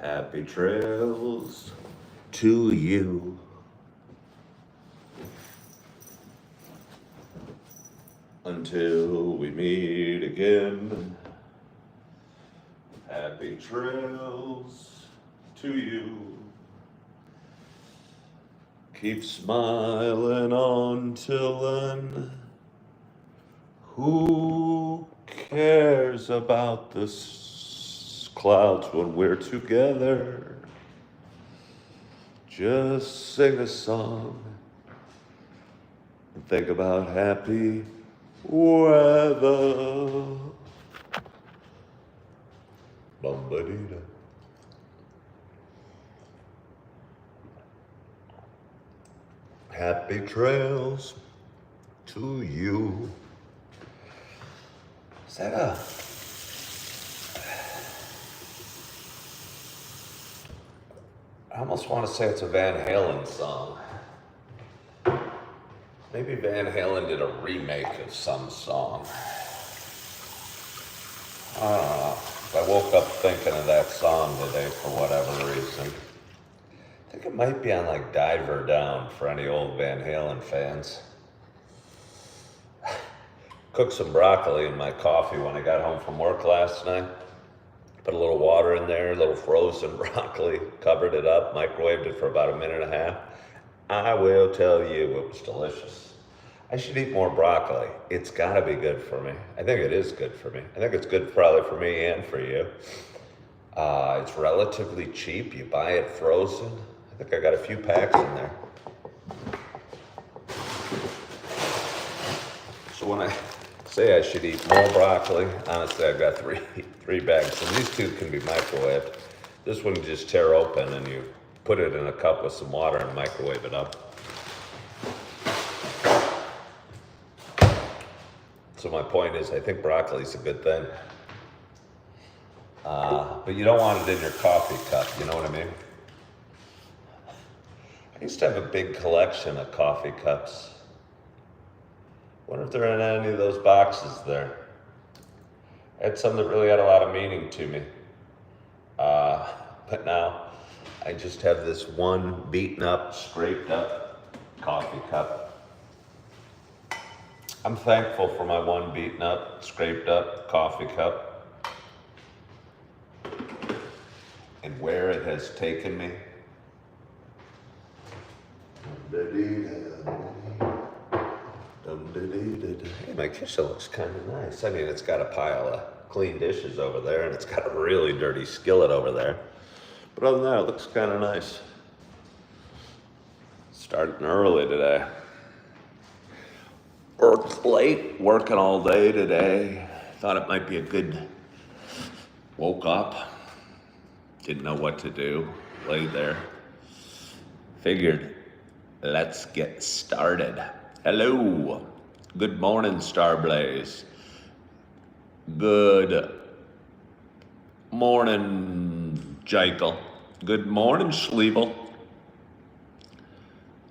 Happy trails to you. Until we meet again. Happy trails to you. Keep smiling until then. Who cares about the clouds when we're together? Just sing a song and think about happy weather. Bum-ba-dee-da. Happy trails to you. Is that I almost want to say it's a Van Halen song. Maybe Van Halen did a remake of some song. I don't know. I woke up thinking of that song today for whatever reason. I think it might be on like Diver Down for any old Van Halen fans. Cooked some broccoli in my coffee when I got home from work last night. Put a little water in there, a little frozen broccoli, covered it up, microwaved it for about a minute and a half. I will tell you, it was delicious. I should eat more broccoli. It's gotta be good for me. I think it is good for me. I think it's good probably for me and for you. It's relatively cheap. You buy it frozen. I think I got a few packs in there. So when I say I should eat more broccoli, honestly, I've got three bags, and these two can be microwaved. This one you just tear open and you put it in a cup with some water and microwave it up. So my point is, I think broccoli's a good thing. But you don't want it in your coffee cup, you know what I mean? I used to have a big collection of coffee cups. Wonder if they're in any of those boxes there. I had some that really had a lot of meaning to me. But now I just have this one beaten up, scraped up coffee cup. I'm thankful for my one beaten up, scraped up coffee cup and where it has taken me. Hey, my kitchen looks kind of nice. I mean, it's got a pile of clean dishes over there, and it's got a really dirty skillet over there. But other than that, it looks kind of nice. Starting early today. Worked late, working all day today. Thought it might be a good... Woke up, didn't know what to do, laid there. Figured, let's get started. Hello. Good morning, Starblaze. Good morning, Jekyll. Good morning, Schliebel.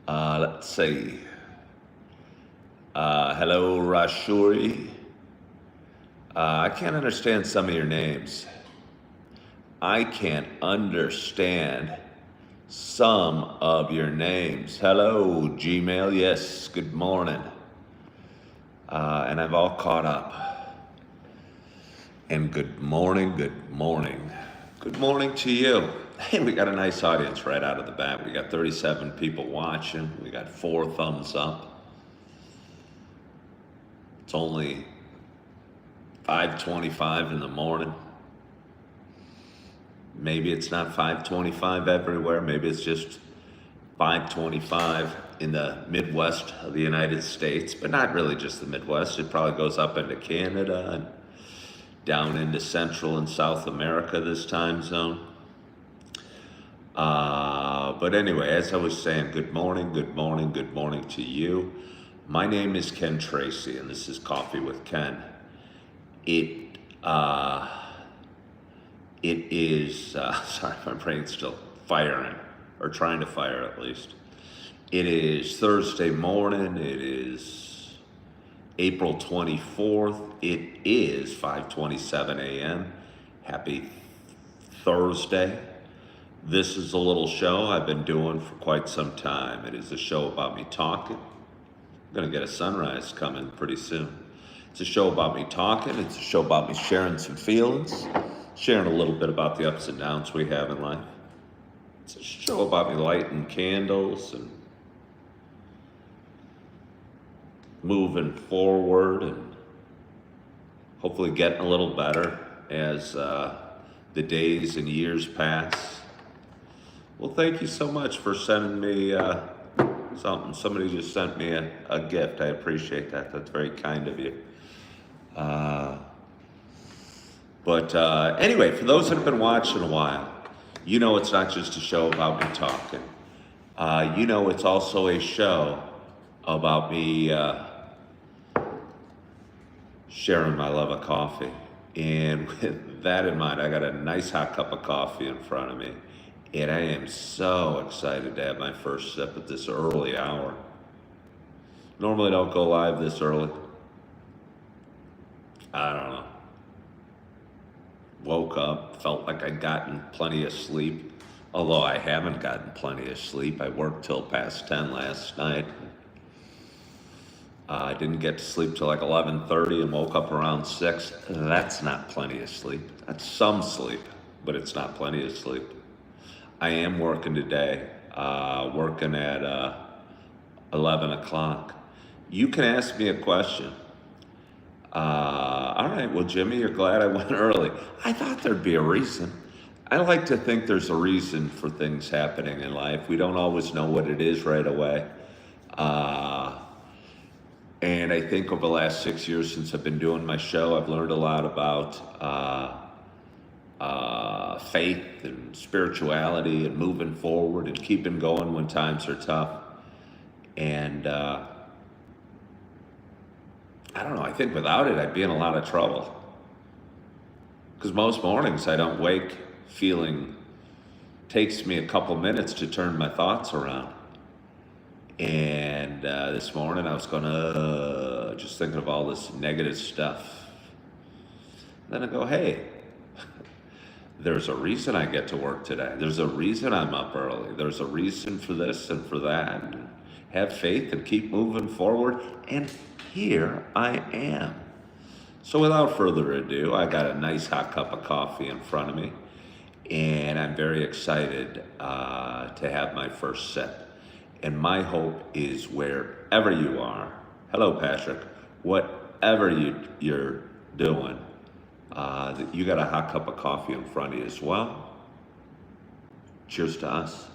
Let's see. Hello, Rashuri. I can't understand some of your names. I can't understand some of your names. Hello, Gmail. Yes, good morning. And I've all caught up. And good morning, good morning. Good morning to you. Hey, we got a nice audience right out of the bat. We got 37 people watching. We got 4 thumbs up. It's only 5:25 in the morning. Maybe it's not 5:25 everywhere. Maybe it's just 5:25 in the Midwest of the United States, but not really just the Midwest. It probably goes up into Canada and down into Central and South America, this time zone. But anyway, as I was saying, good morning, good morning, good morning to you. My name is Ken Tracy, and this is Coffee with Ken. It is, sorry, my brain's still firing, or trying to fire at least. It is Thursday morning. It is April 24th. It is 5:27 a.m. Happy Thursday. This is a little show I've been doing for quite some time. It is a show about me talking. I'm going to get a sunrise coming pretty soon. It's a show about me talking. It's a show about me sharing some feelings, sharing a little bit about the ups and downs we have in life. It's a show about me lighting candles and moving forward and hopefully getting a little better as the days and years pass. Well, thank you so much for sending me something. Somebody just sent me a gift. I appreciate that. That's very kind of you. But anyway, for those that have been watching a while, you know it's not just a show about me talking. You know it's also a show about me sharing my love of coffee. And with that in mind, I got a nice hot cup of coffee in front of me. And I am so excited to have my first sip at this early hour. Normally don't go live this early. I don't know. Woke up, felt like I'd gotten plenty of sleep. Although I haven't gotten plenty of sleep. I worked till past 10 last night. I didn't get to sleep till like 11:30 and woke up around 6. That's not plenty of sleep. That's some sleep, but it's not plenty of sleep. I am working today, working at 11 o'clock. You can ask me a question. All right, well, Jimmy, you're glad I went early. I thought there'd be a reason. I like to think there's a reason for things happening in life. We don't always know what it is right away. And I think over the last 6 years since I've been doing my show, I've learned a lot about faith and spirituality and moving forward and keeping going when times are tough. And I don't know, I think without it, I'd be in a lot of trouble. Because most mornings I don't wake feeling, takes me a couple minutes to turn my thoughts around. And this morning I was going just thinking of all this negative stuff. Then I go, hey, there's a reason I get to work today. There's a reason I'm up early. There's a reason for this and for that. And have faith and keep moving forward. And here I am. So without further ado, I got a nice hot cup of coffee in front of me. And I'm very excited to have my first sip. And my hope is wherever you are, hello Patrick, whatever you're doing, that you got a hot cup of coffee in front of you as well. Cheers to us.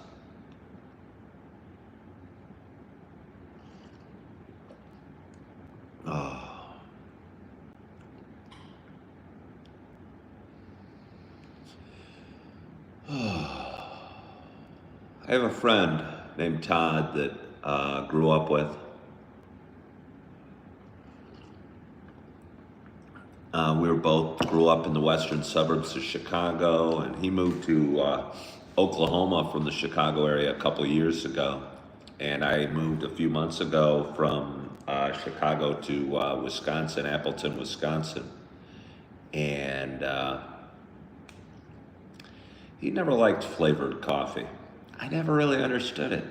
Oh. I have a friend named Todd that grew up with. We grew up in the western suburbs of Chicago, and he moved to Oklahoma from the Chicago area a couple of years ago. And I moved a few months ago from Chicago to Wisconsin, Appleton, Wisconsin. And he never liked flavored coffee. I never really understood it.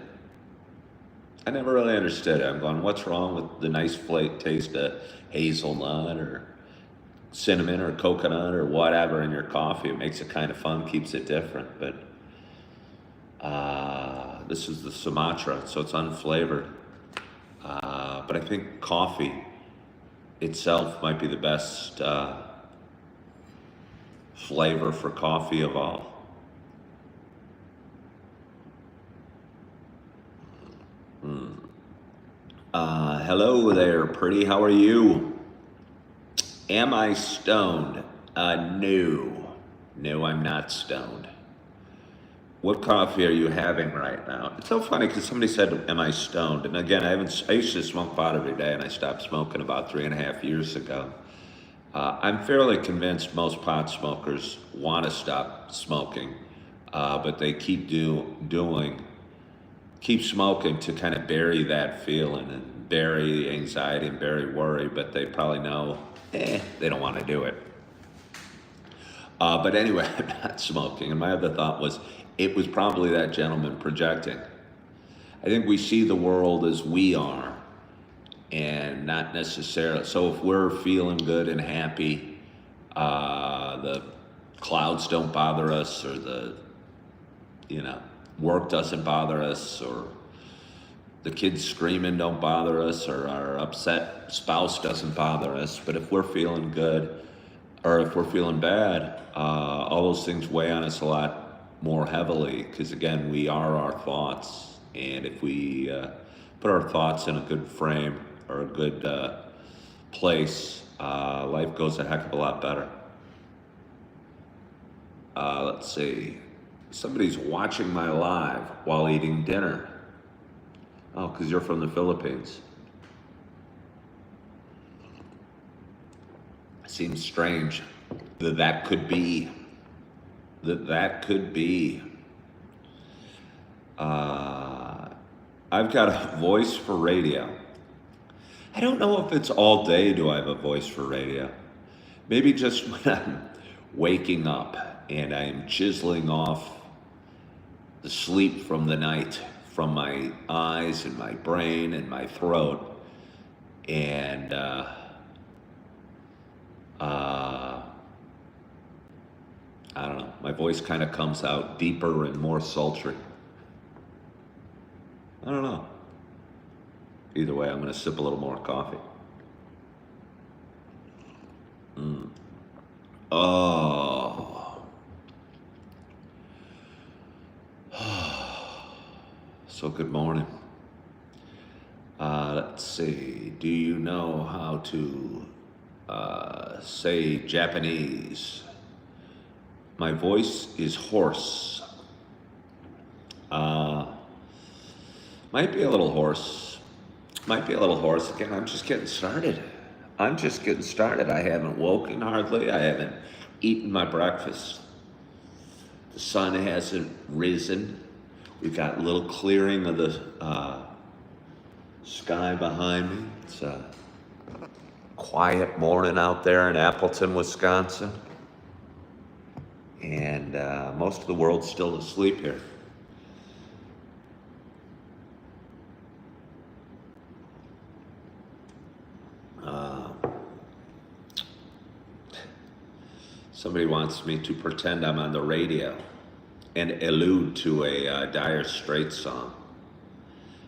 I'm going, what's wrong with the nice taste of hazelnut or cinnamon or coconut or whatever in your coffee? It makes it kind of fun, keeps it different. But this is the Sumatra, so it's unflavored. But I think coffee itself might be the best flavor for coffee of all. Hello there, pretty. How are you? Am I stoned? No, I'm not stoned. What coffee are you having right now? It's so funny because somebody said, am I stoned? And again, I used to smoke pot every day, and I stopped smoking about 3.5 years ago. I'm fairly convinced most pot smokers want to stop smoking, but they keep keep smoking to kind of bury that feeling and bury anxiety and bury worry, but they probably know, they don't want to do it. But anyway, I'm not smoking. And my other thought was, it was probably that gentleman projecting. I think we see the world as we are, and not necessarily. So if we're feeling good and happy, the clouds don't bother us, or the, work doesn't bother us, or the kids screaming don't bother us, or our upset spouse doesn't bother us. But if we're feeling good, or if we're feeling bad, all those things weigh on us a lot more heavily, because again, we are our thoughts. And if we put our thoughts in a good frame, or a good place, life goes a heck of a lot better. Let's see. Somebody's watching my live while eating dinner. Oh, because you're from the Philippines. Seems strange that could be. I've got a voice for radio. I don't know if it's all day do I have a voice for radio. Maybe just when I'm waking up and I'm chiseling off the sleep from the night from my eyes and my brain and my throat. And I don't know, my voice kind of comes out deeper and more sultry. I don't know. Either way, I'm going to sip a little more coffee. Oh. So good morning. Let's see. Do you know how to say Japanese? My voice is hoarse. Might be a little hoarse. Again, I'm just getting started. I haven't woken hardly. I haven't eaten my breakfast. The sun hasn't risen. We've got a little clearing of the sky behind me. It's a quiet morning out there in Appleton, Wisconsin. And most of the world's still asleep here. Somebody wants me to pretend I'm on the radio and allude to a Dire Straits song.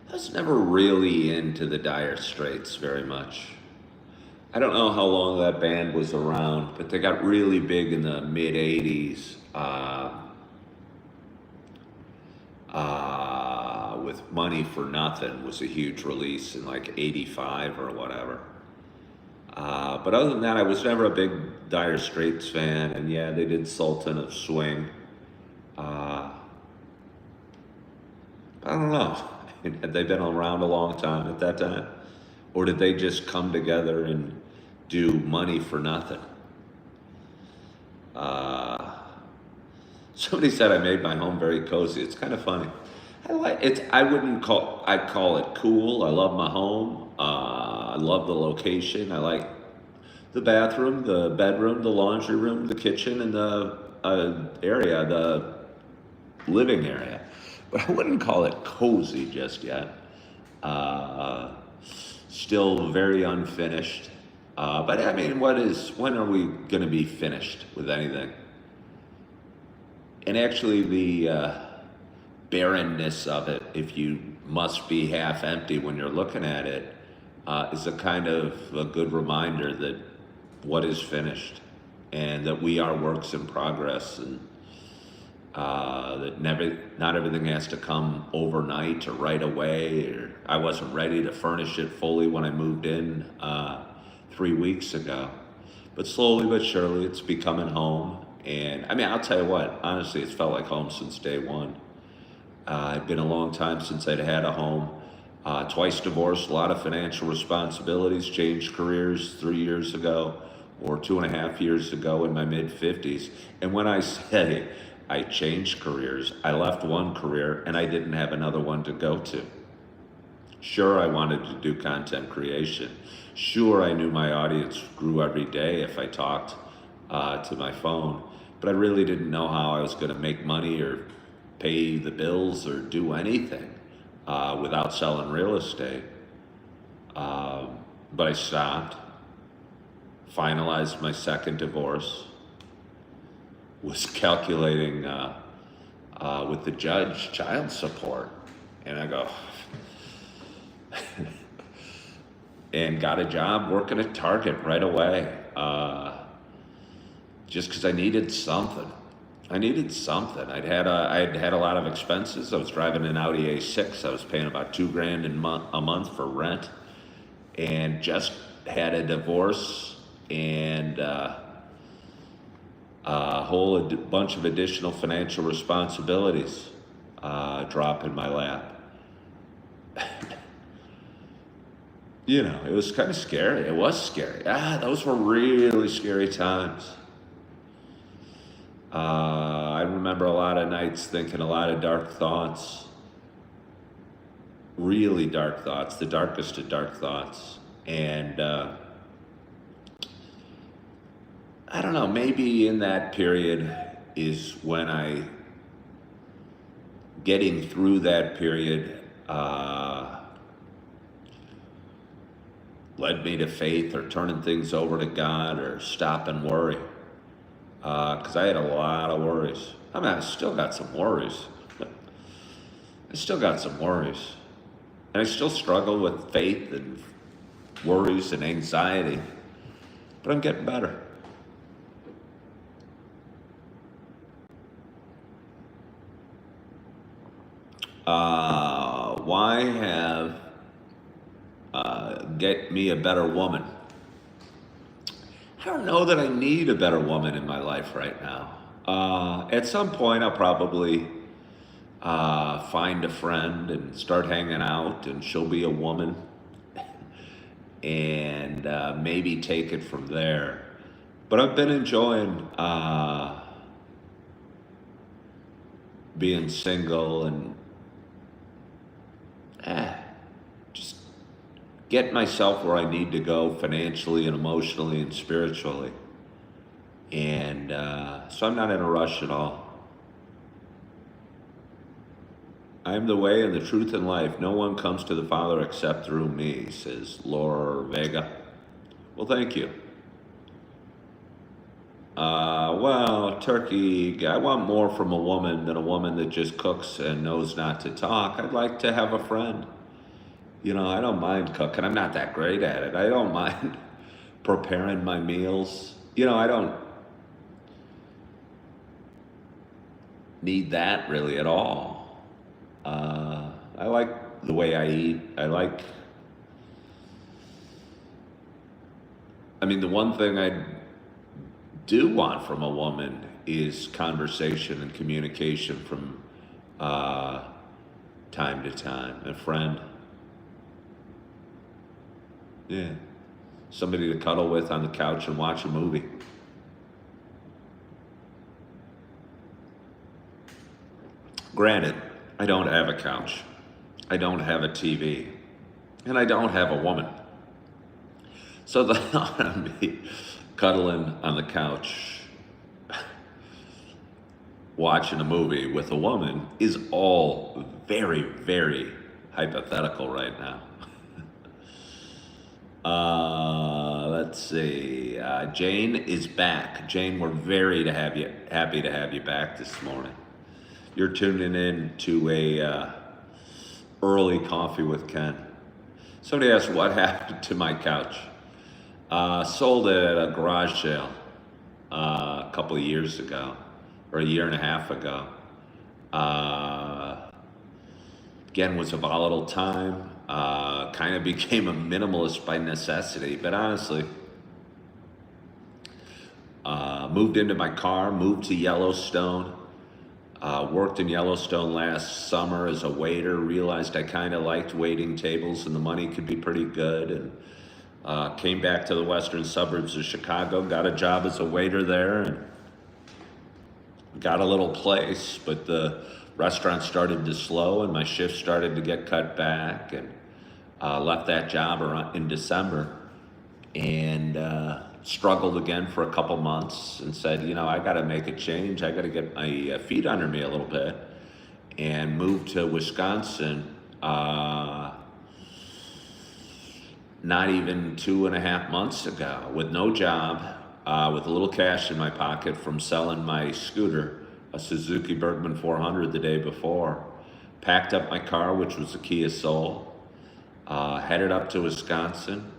I was never really into the Dire Straits very much. I don't know how long that band was around, but they got really big in the mid-'80s with Money for Nothing was a huge release in like 85 or whatever. But other than that, I was never a big Dire Straits fan, and yeah, they did Sultan of Swing. I don't know. Had they been around a long time at that time? Or did they just come together and do Money for Nothing? Somebody said I made my home very cozy. It's kind of funny. I'd call it cool. I love my home. I love the location. I like the bathroom, the bedroom, the laundry room, the kitchen, and the living area. But I wouldn't call it cozy just yet. Still very unfinished. But I mean, when are we going to be finished with anything? And actually the barrenness of it, if you must be half empty when you're looking at it, is a kind of a good reminder that what is finished, and that we are works in progress, and that not everything has to come overnight or right away. Or I wasn't ready to furnish it fully when I moved in 3 weeks ago, but slowly but surely it's becoming home. And I mean, I'll tell you what, honestly, it's felt like home since day one. It'd been a long time since I'd had a home. Twice divorced, a lot of financial responsibilities, changed careers 3 years ago, or 2.5 years ago in my mid-50s. And when I say I changed careers, I left one career and I didn't have another one to go to. Sure, I wanted to do content creation. Sure, I knew my audience grew every day if I talked to my phone. but I really didn't know how I was going to make money or pay the bills or do anything without selling real estate. But I stopped, finalized my second divorce, was calculating with the judge child support, and I go, and got a job working at Target right away, just because I needed something. I'd had a lot of expenses. I was driving an Audi A6. I was paying about $2,000 a month for rent, and just had a divorce and a whole bunch of additional financial responsibilities drop in my lap. You know, it was kind of scary. It was scary. Those were really scary times. I remember a lot of nights thinking a lot of dark thoughts, really dark thoughts, the darkest of dark thoughts. And I don't know, maybe in that period is when getting through that period, led me to faith or turning things over to God or stop and worry. Because I had a lot of worries. I mean, I still got some worries. And I still struggle with faith and worries and anxiety. But I'm getting better. Why have get me a better woman? I don't know that I need a better woman in my life right now. At some point, I'll probably find a friend and start hanging out, and she'll be a woman, and maybe take it from there. But I've been enjoying being single and just get myself where I need to go financially and emotionally and spiritually. And so I'm not in a rush at all. I am the way and the truth and life. No one comes to the Father except through me, says Laura Vega. Well, thank you. Well, Turkey, I want more from a woman than a woman that just cooks and knows not to talk. I'd like to have a friend. You know, I don't mind cooking. I'm not that great at it. I don't mind preparing my meals. You know, I don't need that really at all. I like the way I eat. The one thing I do want from a woman is conversation and communication from time to time. A friend. Yeah. Somebody to cuddle with on the couch and watch a movie. Granted, I don't have a couch. I don't have a TV. And I don't have a woman. So the thought of me cuddling on the couch, watching a movie with a woman is all very, very hypothetical right now. Let's see. Jane is back. Jane, we're very happy to have you back this morning. You're tuning in to a early coffee with Ken. Somebody asked what happened to my couch. Sold it at a garage sale a couple of years ago, or a year and a half ago. Again, was a volatile time. Kind of became a minimalist by necessity, but honestly, moved into my car, moved to Yellowstone, worked in Yellowstone last summer as a waiter, realized I kind of liked waiting tables and the money could be pretty good, and came back to the western suburbs of Chicago, got a job as a waiter there, and got a little place, but the restaurant started to slow and my shift started to get cut back, and left that job in December, and struggled again for a couple months and said, I got to make a change. I got to get my feet under me a little bit, and moved to Wisconsin. Not even 2.5 months ago, with no job, with a little cash in my pocket from selling my scooter, a Suzuki Bergman 400 the day before. Packed up my car, which was a Kia Soul, headed up to Wisconsin.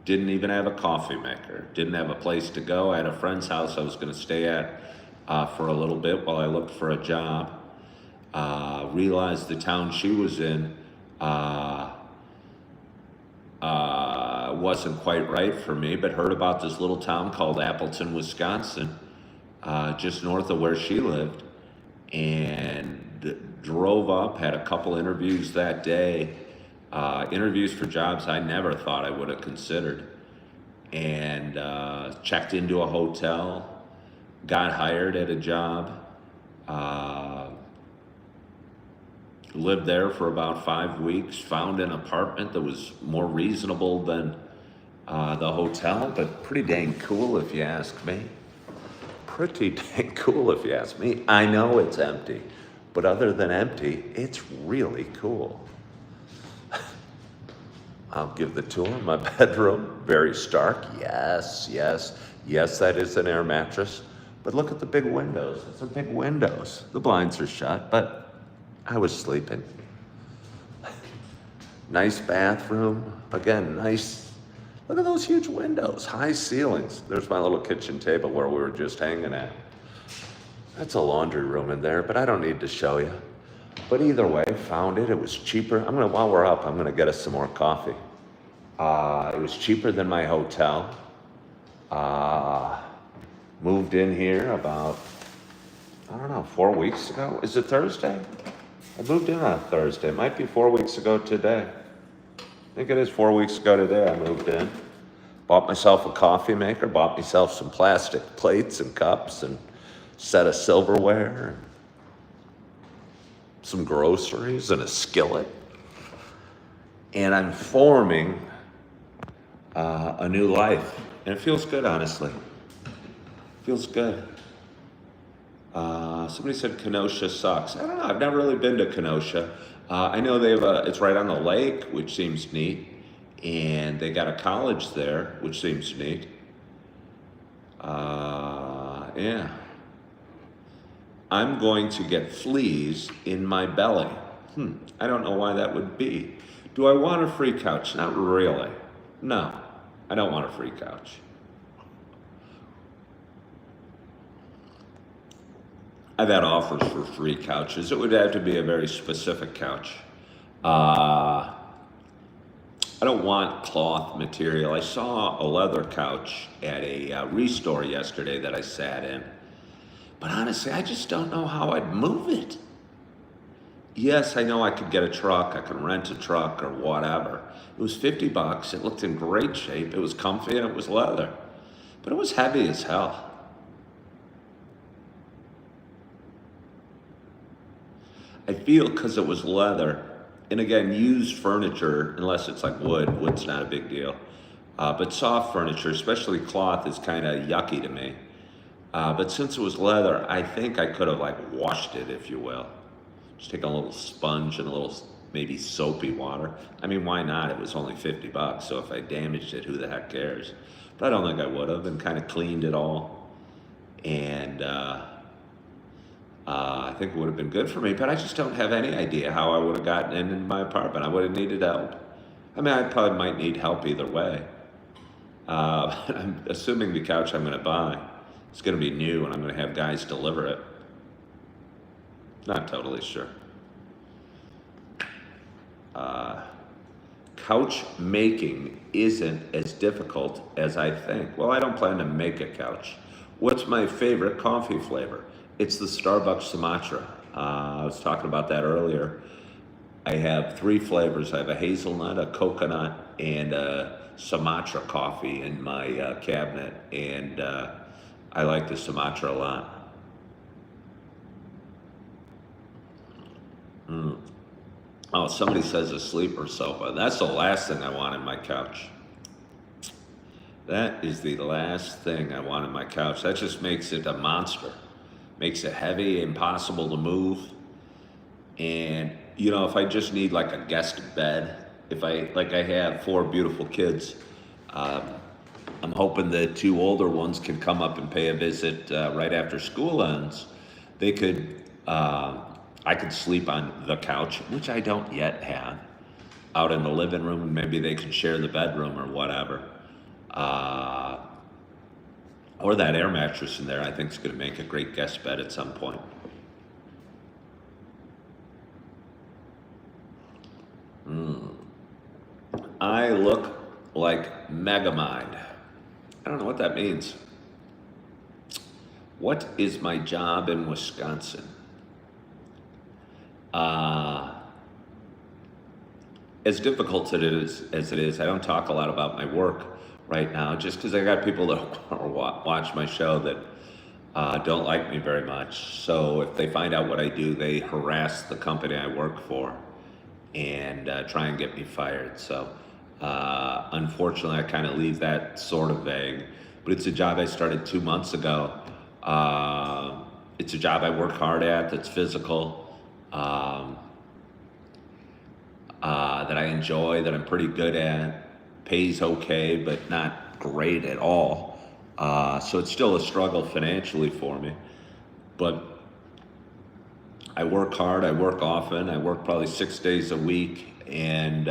Didn't even have a coffee maker, didn't have a place to go. I had a friend's house I was going to stay at for a little bit while I looked for a job. Realized the town she was in wasn't quite right for me, but heard about this little town called Appleton, Wisconsin, just north of where she lived, and drove up, had a couple interviews that day, interviews for jobs I never thought I would have considered, and checked into a hotel, got hired at a job, lived there for about 5 weeks, found an apartment that was more reasonable than the hotel, but pretty dang cool if you ask me. Pretty dang cool if you ask me. I know it's empty, but other than empty, it's really cool. I'll give the tour. My bedroom, very stark. Yes, that is an air mattress. But look at the big windows. It's a big windows. The blinds are shut, but I was sleeping. Nice bathroom. Again, nice. Look at those huge windows, high ceilings. There's my little kitchen table where we were just hanging at. That's a laundry room in there, but I don't need to show you. But either way, found it. It was cheaper. While we're up, I'm gonna get us some more coffee. It was cheaper than my hotel. Moved in here about, 4 weeks ago. Is it Thursday? I moved in on Thursday. It might be 4 weeks ago today. I think it is 4 weeks ago today I moved in. Bought myself a coffee maker, bought myself some plastic plates and cups and set of silverware, some groceries and a skillet. And I'm forming a new life. And it feels good, honestly. Feels good. Somebody said Kenosha sucks. I don't know. I've never really been to Kenosha. I know they have it's right on the lake, which seems neat. And they got a college there, which seems neat. Yeah. I'm going to get fleas in my belly. I don't know why that would be. Do I want a free couch? Not really. No, I don't want a free couch. I've had offers for free couches. It would have to be a very specific couch. I don't want cloth material. I saw a leather couch at a restore yesterday that I sat in. But honestly, I just don't know how I'd move it. Yes, I know I could get a truck. I could rent a truck or whatever. It was $50. It looked in great shape. It was comfy and it was leather. But it was heavy as hell. I feel because it was leather, and again, used furniture, unless it's like wood's not a big deal. But soft furniture, especially cloth, is kind of yucky to me. But since it was leather, I think I could have washed it, if you will. Just take a little sponge and a little maybe soapy water. I mean, why not? It was only $50, so if I damaged it, who the heck cares? But I don't think I would have, and kind of cleaned it all. And I think it would have been good for me, but I just don't have any idea how I would have gotten in my apartment. I would have needed help. I mean, I probably might need help either way. I'm assuming the couch I'm going to buy is going to be new and I'm going to have guys deliver it. Not totally sure. Couch making isn't as difficult as I think. Well, I don't plan to make a couch. What's my favorite coffee flavor? It's the Starbucks Sumatra. I was talking about that earlier. I have 3 flavors. I have a hazelnut, a coconut, and a Sumatra coffee in my cabinet. And I like the Sumatra a lot. Oh, somebody says a sleeper sofa. That's the last thing I want in my couch. That is the last thing I want on my couch. That just makes it a monster. Makes it heavy, impossible to move. And if I just need like a guest bed, if I have four beautiful kids, um, I'm hoping the two older ones can come up and pay a visit right after school ends. They could, I could sleep on the couch, which I don't yet have, out in the living room, and maybe they can share the bedroom or whatever. Uh, or that air mattress in there, I think is going to make a great guest bed at some point. I look like Megamind. I don't know what that means. What is my job in Wisconsin? Uh, as difficult as it is, I don't talk a lot about my work right now, just because I got people that watch my show that don't like me very much. So if they find out what I do, they harass the company I work for and try and get me fired. So unfortunately, I kind of leave that sort of vague. But it's a job I started 2 months ago. It's a job I work hard at, that's physical, that I enjoy, that I'm pretty good at. Pays okay, but not great at all. So it's still a struggle financially for me. But I work hard, I work often, I work probably 6 days a week, and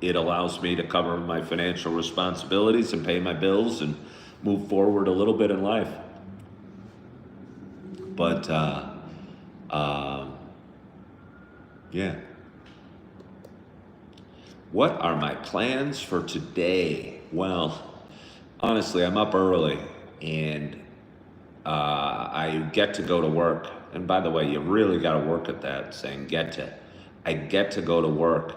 it allows me to cover my financial responsibilities and pay my bills and move forward a little bit in life. But, yeah. What are my plans for today? Well, honestly, I'm up early, and I get to go to work. And by the way, you really got to work at that, saying get to. I get to go to work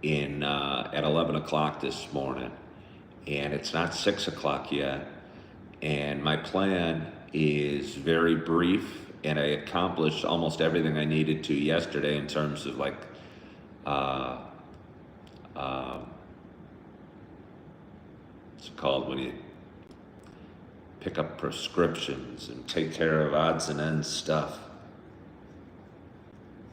at 11 o'clock this morning, and it's not 6 o'clock yet. And my plan is very brief, and I accomplished almost everything I needed to yesterday in terms of like, what's it called when you pick up prescriptions and take care of odds and ends stuff.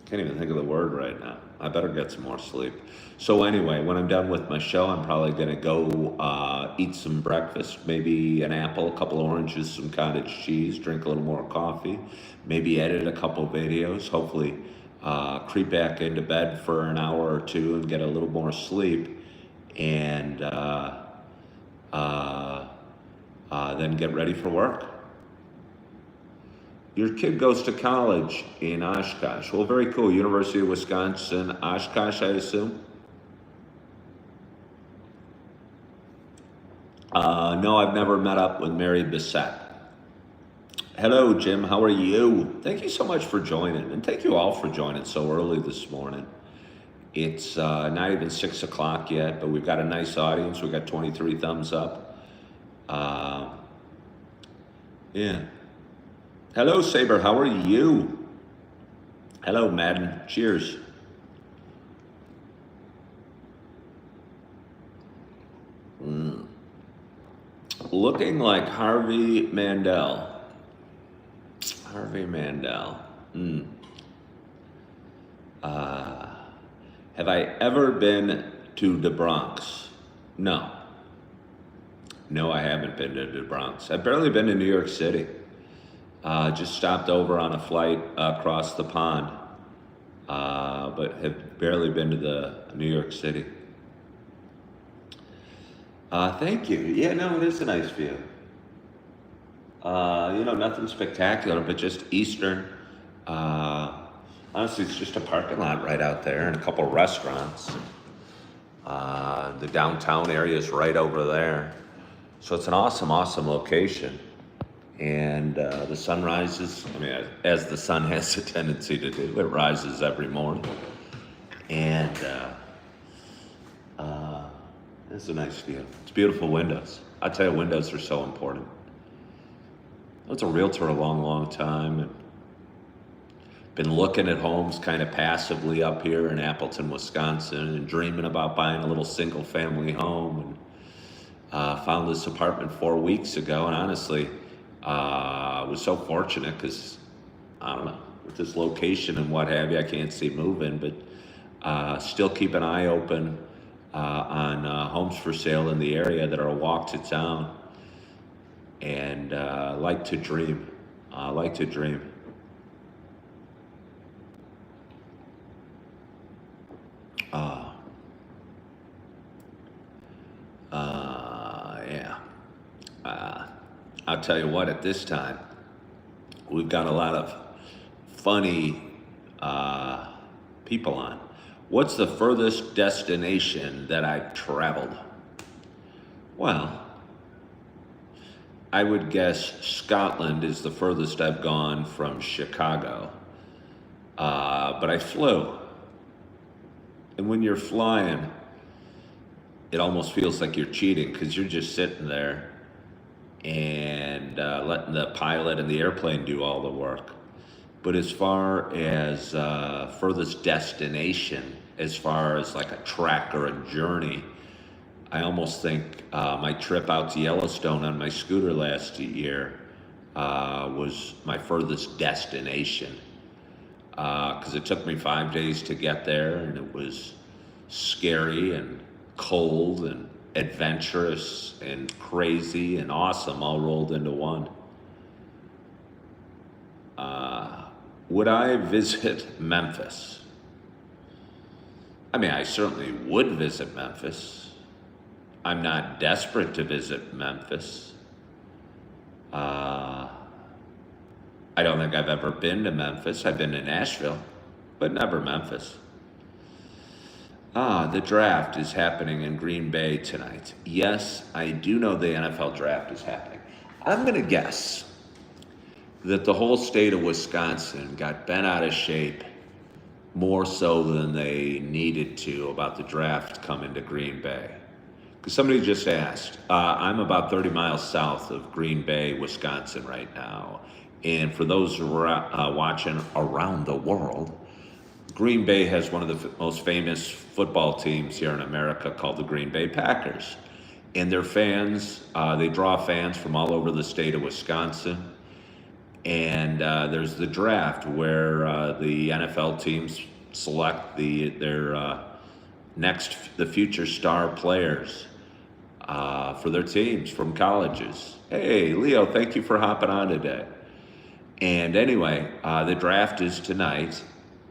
Can't even think of the word right now. I better get some more sleep. So anyway, when I'm done with my show, I'm probably going to go eat some breakfast, maybe an apple, a couple oranges, some cottage cheese, drink a little more coffee, maybe edit a couple videos, hopefully creep back into bed for an hour or two and get a little more sleep, and then get ready for work. Your kid goes to college in Oshkosh. Well, very cool. University of Wisconsin, Oshkosh, I assume? No, I've never met up with Mary Bissett. Hello, Jim. How are you? Thank you so much for joining, and thank you all for joining so early this morning. It's not even 6 o'clock yet, but we've got a nice audience. We've got 23 thumbs up. Yeah. Hello, Saber. How are you? Hello, Madden. Cheers. Looking like Harvey Mandel. Harvey Mandel. Have I ever been to the Bronx? No. No, I haven't been to the Bronx. I've barely been to New York City. Just stopped over on a flight across the pond, but have barely been to the New York City. Thank you. Yeah, no, it is a nice view. Nothing spectacular, but just Eastern. Honestly, it's just a parking lot right out there and a couple restaurants. The downtown area is right over there. So it's an awesome, awesome location. And the sun rises, as the sun has a tendency to do, it rises every morning. And it's a nice view. It's beautiful windows. I tell you, windows are so important. I was a realtor a long, long time, and been looking at homes kind of passively up here in Appleton, Wisconsin, and dreaming about buying a little single family home. Found this apartment 4 weeks ago, and honestly, I was so fortunate because I don't know, with this location and what have you, I can't see moving, but still keep an eye open on homes for sale in the area that are a walk to town, and like to dream. Like to dream. Uh, yeah. Uh, I'll tell you what, at this time, we've got a lot of funny uh, people on. What's the furthest destination that I've traveled? Well, I would guess Scotland is the furthest I've gone from Chicago. But I flew. And when you're flying, it almost feels like you're cheating because you're just sitting there and letting the pilot and the airplane do all the work. But as far as furthest destination, as far as like a trek or a journey, I almost think my trip out to Yellowstone on my scooter last year was my furthest destination. Because it took me 5 days to get there, and it was scary and cold and adventurous and crazy and awesome all rolled into one. Would I visit Memphis? I mean, I certainly would visit Memphis. I'm not desperate to visit Memphis. I don't think I've ever been to Memphis. I've been to Nashville, but never Memphis. The draft is happening in Green Bay tonight. Yes, I do know the NFL draft is happening. I'm going to guess that the whole state of Wisconsin got bent out of shape more so than they needed to about the draft coming to Green Bay. Because somebody just asked, I'm about 30 miles south of Green Bay, Wisconsin right now. And for those who are watching around the world, Green Bay has one of the most famous football teams here in America called the Green Bay Packers. And their fans, they draw fans from all over the state of Wisconsin. And there's the draft where the NFL teams select the future star players for their teams from colleges. Hey, Leo, thank you for hopping on today. And anyway, the draft is tonight,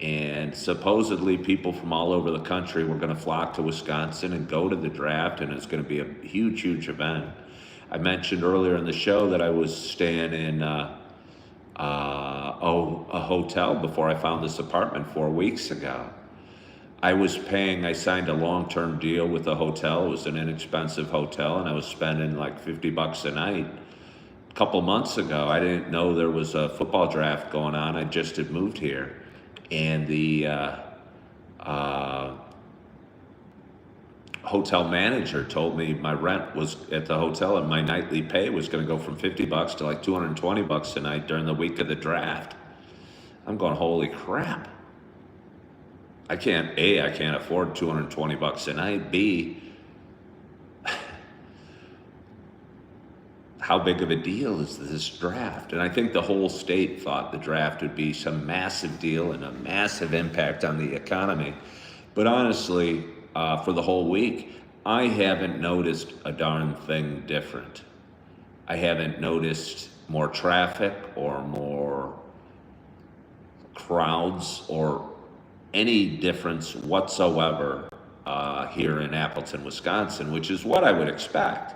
and supposedly people from all over the country were going to flock to Wisconsin and go to the draft, and it's going to be a huge, huge event. I mentioned earlier in the show that I was staying in a hotel before I found this apartment 4 weeks ago. I signed a long-term deal with a hotel. It was an inexpensive hotel, and I was spending like $50 a night. A couple months ago, I didn't know there was a football draft going on. I just had moved here. And the hotel manager told me my rent was at the hotel and my nightly pay was going to go from $50 to like $220 a night during the week of the draft. I'm going, holy crap. I can't afford $220 a night. B, how big of a deal is this draft? And I think the whole state thought the draft would be some massive deal and a massive impact on the economy. But honestly, for the whole week, I haven't noticed a darn thing different. I haven't noticed more traffic or more crowds or any difference whatsoever here in Appleton, Wisconsin, which is what I would expect.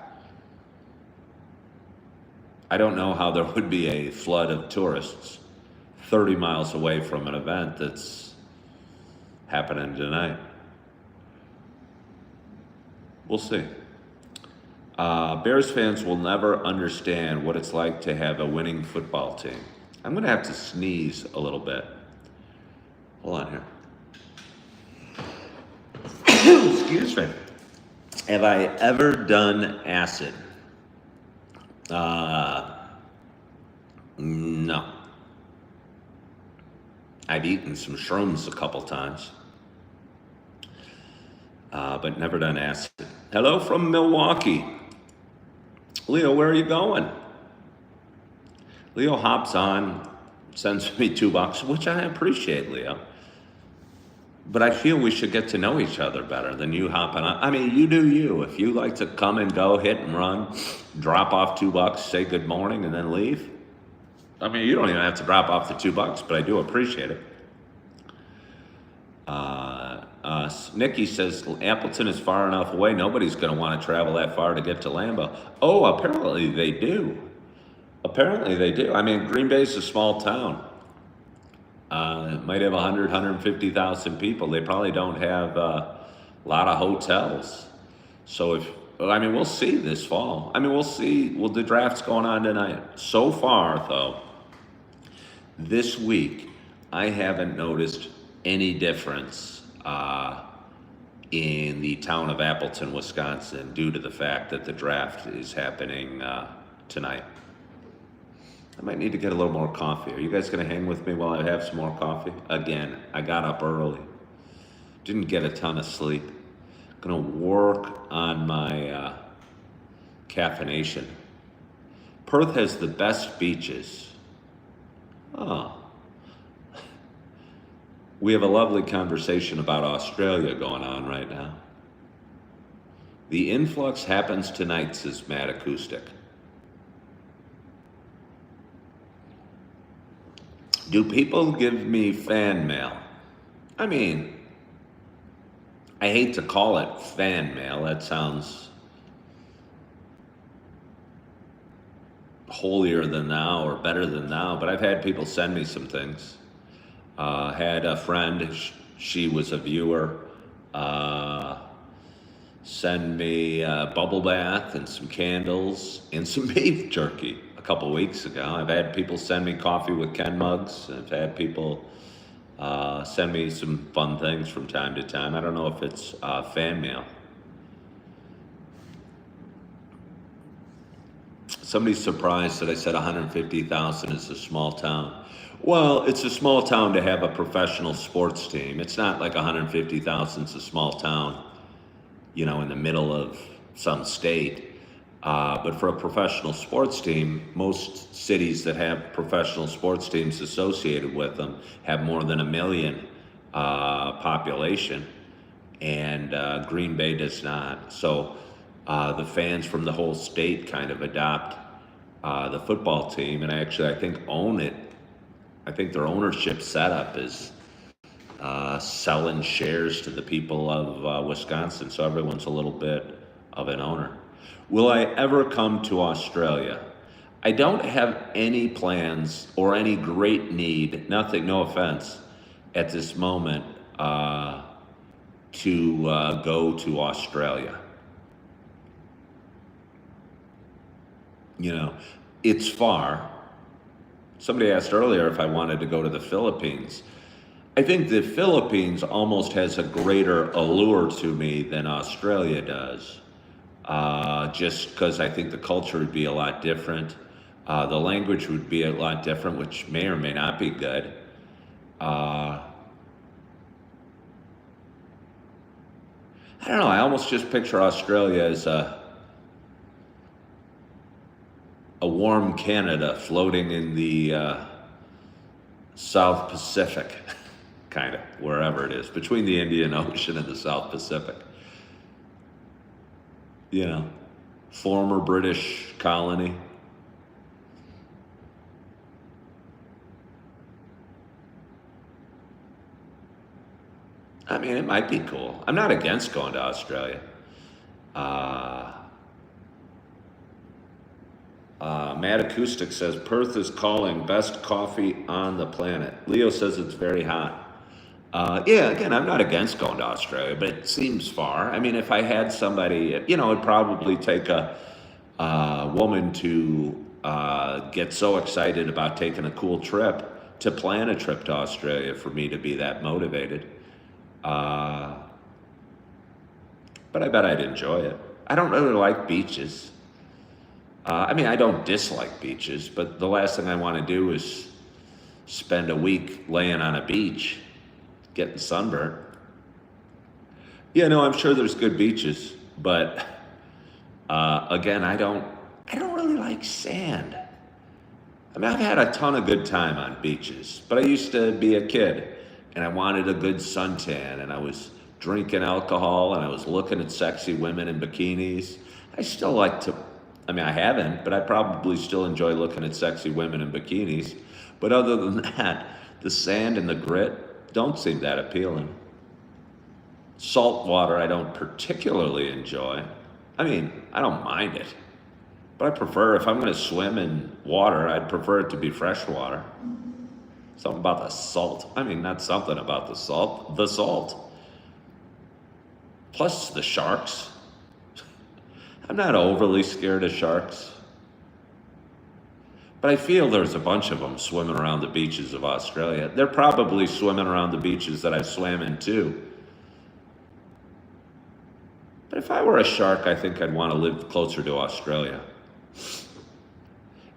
I don't know how there would be a flood of tourists 30 miles away from an event that's happening tonight. We'll see. Bears fans will never understand what it's like to have a winning football team. I'm going to have to sneeze a little bit. Hold on here. Excuse me. Have I ever done acid? No. I've eaten some shrooms a couple times, but never done acid. Hello from Milwaukee. Leo, where are you going? Leo hops on, sends me $2, which I appreciate, Leo. But I feel we should get to know each other better than you hopping on. I mean, you do you. If you like to come and go, hit and run, drop off $2, say good morning, and then leave. I mean, you don't even have to drop off the $2, but I do appreciate it. Nikki says Appleton is far enough away. Nobody's going to want to travel that far to get to Lambeau. Oh, apparently they do. Apparently they do. I mean, Green Bay is a small town. It might have 100, 150,000 people. They probably don't have a lot of hotels. So we'll see this fall. I mean, we'll see. Well, the draft's going on tonight. So far, though, this week, I haven't noticed any difference in the town of Appleton, Wisconsin, due to the fact that the draft is happening tonight. I might need to get a little more coffee. Are you guys going to hang with me while I have some more coffee? Again, I got up early. Didn't get a ton of sleep. Going to work on my caffeination. Perth has the best beaches. Oh. We have a lovely conversation about Australia going on right now. The influx happens tonight, says Matt Acoustic. Do people give me fan mail? I mean, I hate to call it fan mail. That sounds holier than thou or better than thou, but I've had people send me some things. Had a friend, she was a viewer, send me a bubble bath and some candles and some beef jerky a couple weeks ago. I've had people send me coffee with Ken mugs. I've had people send me some fun things from time to time. I don't know if it's fan mail. Somebody's surprised that I said 150,000 is a small town. Well, it's a small town to have a professional sports team. It's not like 150,000 is a small town, in the middle of some state. But for a professional sports team, most cities that have professional sports teams associated with them have more than 1 million population, and Green Bay does not. So the fans from the whole state kind of adopt the football team, and I think own it. I think their ownership setup is selling shares to the people of Wisconsin, so everyone's a little bit of an owner. Will I ever come to Australia? I don't have any plans or any great need, nothing, no offense, at this moment, to go to Australia. It's far. Somebody asked earlier if I wanted to go to the Philippines. I think the Philippines almost has a greater allure to me than Australia does, just because I think the culture would be a lot different. The language would be a lot different, which may or may not be good. I don't know, I almost just picture Australia as a warm Canada floating in the South Pacific, kind of, wherever it is, between the Indian Ocean and the South Pacific. Former British colony. I mean, it might be cool. I'm not against going to Australia. Matt Acoustic says, Perth is calling best coffee on the planet. Leo says it's very hot. Again, I'm not against going to Australia, but it seems far. I mean, if I had somebody, it'd probably take a woman to get so excited about taking a cool trip to plan a trip to Australia for me to be that motivated. But I bet I'd enjoy it. I don't really like beaches. I don't dislike beaches, but the last thing I want to do is spend a week laying on a beach, getting sunburned. I'm sure there's good beaches, but again, I don't I don't really like sand. I mean, I've had a ton of good time on beaches, but I used to be a kid and I wanted a good suntan and I was drinking alcohol and I was looking at sexy women in bikinis. I still like to, I mean, I haven't, but I probably still enjoy looking at sexy women in bikinis. But other than that, the sand and the grit don't seem that appealing. Salt water I don't particularly enjoy. I mean, I don't mind it. But I prefer, if I'm going to swim in water, I'd prefer it to be fresh water. Something about the salt. I mean, not something about the salt, the salt. Plus the sharks. I'm not overly scared of sharks. But I feel there's a bunch of them swimming around the beaches of Australia. They're probably swimming around the beaches that I've swam in too. But if I were a shark, I think I'd want to live closer to Australia.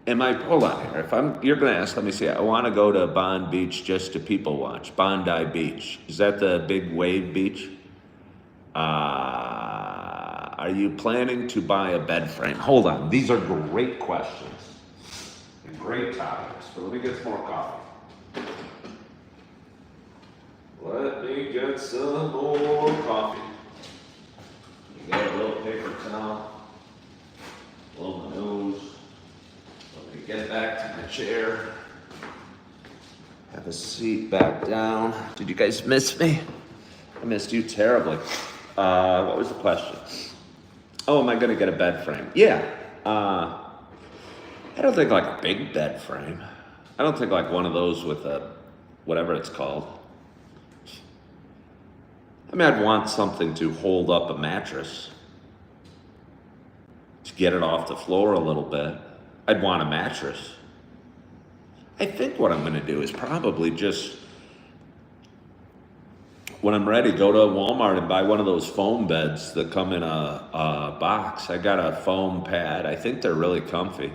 Hold on here. You're going to ask, let me see. I want to go to Bond Beach just to people watch. Bondi Beach. Is that the big wave beach? Are you planning to buy a bed frame? Hold on. These are great questions and great topics. But let me get some more coffee. Let me get some more coffee. You got a little paper towel. Blow my nose. Let me get back to my chair. Have a seat back down. Did you guys miss me? I missed you terribly. What was the question? Oh, am I going to get a bed frame? Yeah. I don't think like a big bed frame. I don't think like one of those with a, whatever it's called. I mean, I'd want something to hold up a mattress. To get it off the floor a little bit. I'd want a mattress. I think what I'm going to do is probably just, when I'm ready, go to Walmart and buy one of those foam beds that come in a box. I got a foam pad. I think they're really comfy.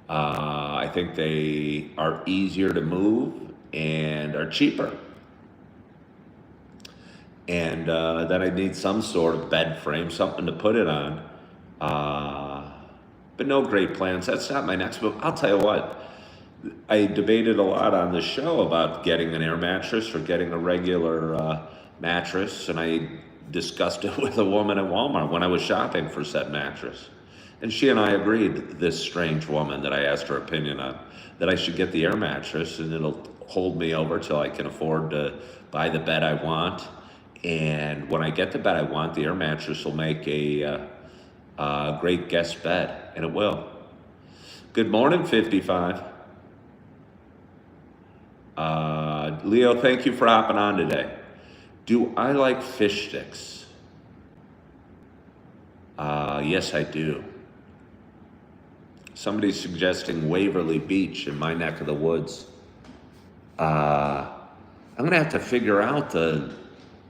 I think they are easier to move and are cheaper. And then I need some sort of bed frame, something to put it on. But no great plans. That's not my next move. I'll tell you what. I debated a lot on the show about getting an air mattress or getting a regular mattress, and I discussed it with a woman at Walmart when I was shopping for said mattress. And she and I agreed, this strange woman that I asked her opinion on, that I should get the air mattress and it'll hold me over till I can afford to buy the bed I want. And when I get the bed I want, the air mattress will make a great guest bed, and it will. Good morning, 55. Leo, thank you for hopping on today. Do I like fish sticks? Yes, I do. Somebody's suggesting Waverly Beach in my neck of the woods. I'm going to have to figure out the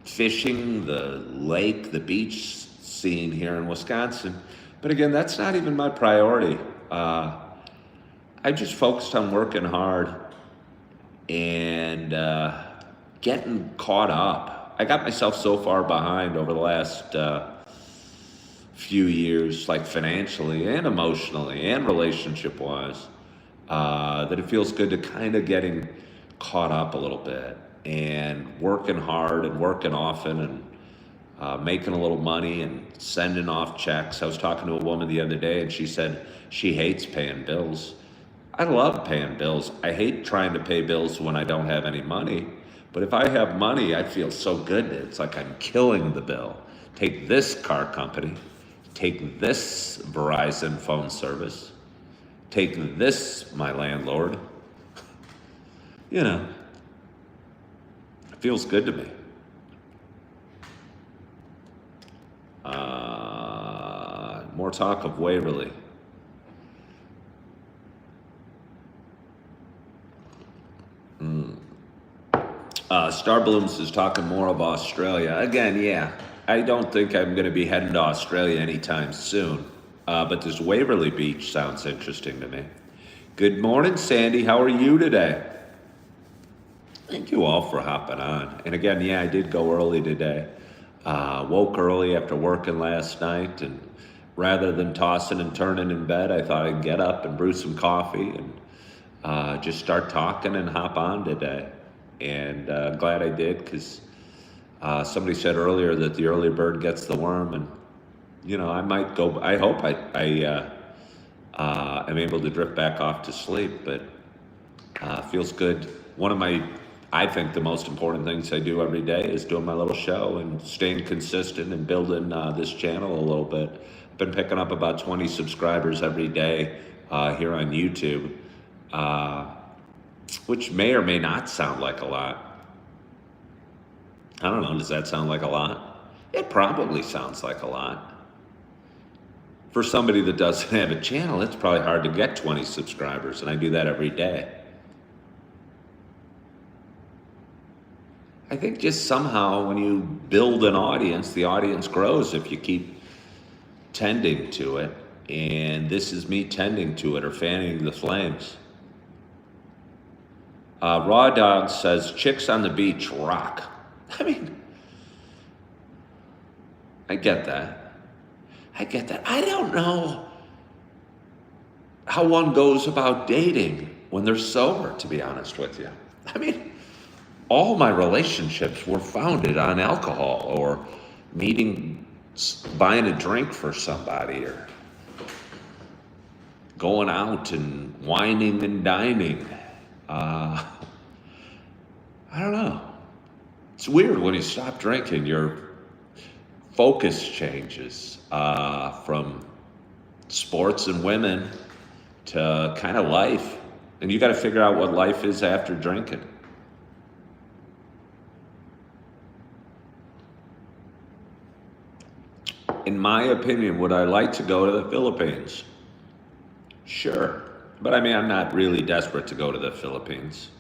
fishing, the lake, the beach scene here in Wisconsin. But again, that's not even my priority. I just focused on working hard and getting caught up. I got myself so far behind over the last few years, like financially and emotionally and relationship-wise, that it feels good to kind of getting caught up a little bit and working hard and working often and making a little money and sending off checks. I was talking to a woman the other day and she said she hates paying bills. I love paying bills. I hate trying to pay bills when I don't have any money. But if I have money, I feel so good. It's like I'm killing the bill. Take this car company. Take this Verizon phone service. Take this, my landlord. You know, it feels good to me. More talk of Waverly. Star Blooms is talking more of Australia. Again, yeah, I don't think I'm going to be heading to Australia anytime soon. But this Waverly Beach sounds interesting to me. Good morning, Sandy. How are you today? Thank you all for hopping on. And again, yeah, I did go early today. Woke early after working last night and rather than tossing and turning in bed, I thought I'd get up and brew some coffee and just start talking and hop on today. And glad I did, because somebody said earlier that the early bird gets the worm, and I might go. I hope I am able to drift back off to sleep, but feels good. One of I think the most important things I do every day is doing my little show and staying consistent and building this channel a little bit. I've been picking up about 20 subscribers every day here on YouTube, which may or may not sound like a lot. I don't know, does that sound like a lot? It probably sounds like a lot. For somebody that doesn't have a channel, it's probably hard to get 20 subscribers, and I do that every day. I think just somehow when you build an audience, the audience grows if you keep tending to it. And this is me tending to it, or fanning the flames. Raw Dog says, chicks on the beach rock. I mean, I get that. I don't know how one goes about dating when they're sober, to be honest with you. I mean, all my relationships were founded on alcohol, or buying a drink for somebody, or going out and wining and dining. I don't know. It's weird when you stop drinking, your focus changes from sports and women to kind of life. And you got to figure out what life is after drinking. In my opinion, would I like to go to the Philippines? Sure. But I mean, I'm not really desperate to go to the Philippines.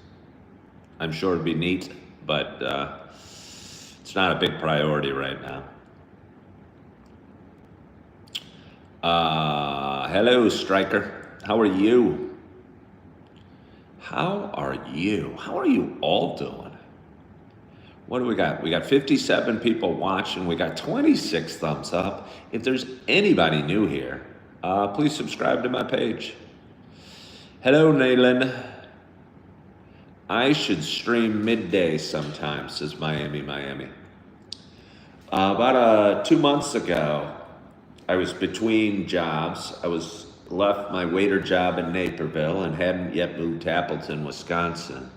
I'm sure it'd be neat, but it's not a big priority right now. Hello, Striker. How are you? How are you all doing? What do we got? We got 57 people watching. We got 26 thumbs up. If there's anybody new here, please subscribe to my page. Hello, Nayland. I should stream midday sometime, says Miami. About 2 months ago, I was between jobs. I was left my waiter job in Naperville and hadn't yet moved to Appleton, Wisconsin.